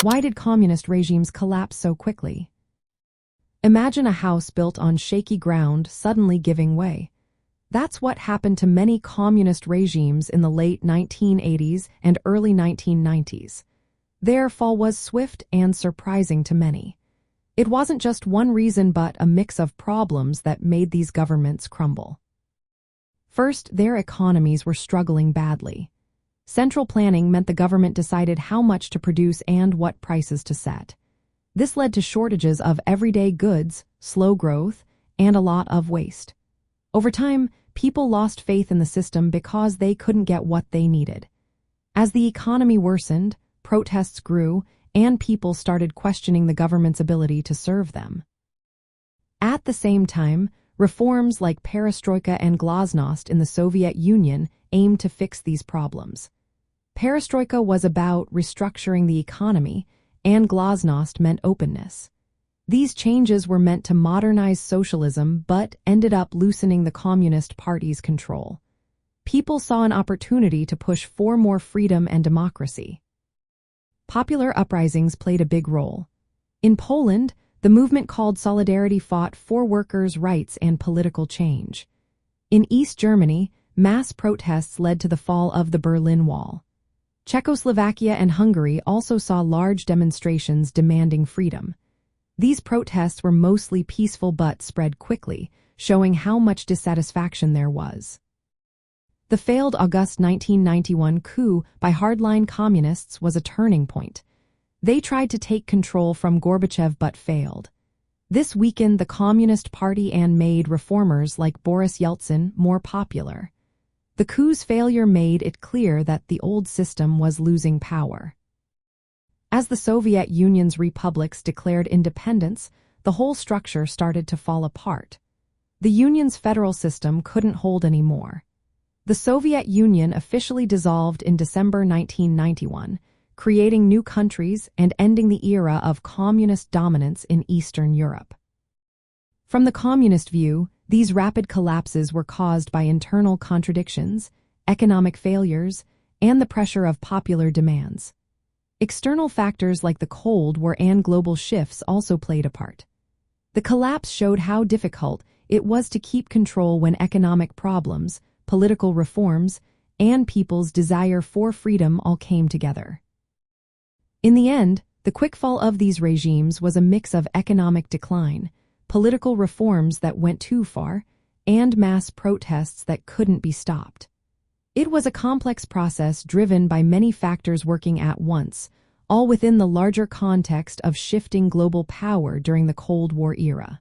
Why did communist regimes collapse so quickly? Imagine a house built on shaky ground suddenly giving way. That's what happened to many communist regimes in the late 1980s and early 1990s. Their fall was swift and surprising to many. It wasn't just one reason but a mix of problems that made these governments crumble. First, their economies were struggling badly. Central planning meant the government decided how much to produce and what prices to set. This led to shortages of everyday goods, slow growth, and a lot of waste. Over time, people lost faith in the system because they couldn't get what they needed. As the economy worsened, protests grew, and people started questioning the government's ability to serve them. At the same time, reforms like perestroika and glasnost in the Soviet Union aimed to fix these problems. Perestroika was about restructuring the economy, and glasnost meant openness. These changes were meant to modernize socialism but ended up loosening the Communist Party's control. People saw an opportunity to push for more freedom and democracy. Popular uprisings played a big role. In Poland, the movement called Solidarity fought for workers' rights and political change. In East Germany, mass protests led to the fall of the Berlin Wall. Czechoslovakia and Hungary also saw large demonstrations demanding freedom. These protests were mostly peaceful but spread quickly, showing how much dissatisfaction there was. The failed August 1991 coup by hardline communists was a turning point. They tried to take control from Gorbachev but failed. This weakened the Communist Party and made reformers like Boris Yeltsin more popular. The coup's failure made it clear that the old system was losing power. As the Soviet Union's republics declared independence, the whole structure started to fall apart. The Union's federal system couldn't hold anymore. The Soviet Union officially dissolved in December 1991, creating new countries and ending the era of communist dominance in Eastern Europe. From the communist view, these rapid collapses were caused by internal contradictions, economic failures, and the pressure of popular demands. External factors like the Cold War and global shifts also played a part. The collapse showed how difficult it was to keep control when economic problems, political reforms, and people's desire for freedom all came together. In the end, the quick fall of these regimes was a mix of economic decline, political reforms that went too far, and mass protests that couldn't be stopped. It was a complex process driven by many factors working at once, all within the larger context of shifting global power during the Cold War era.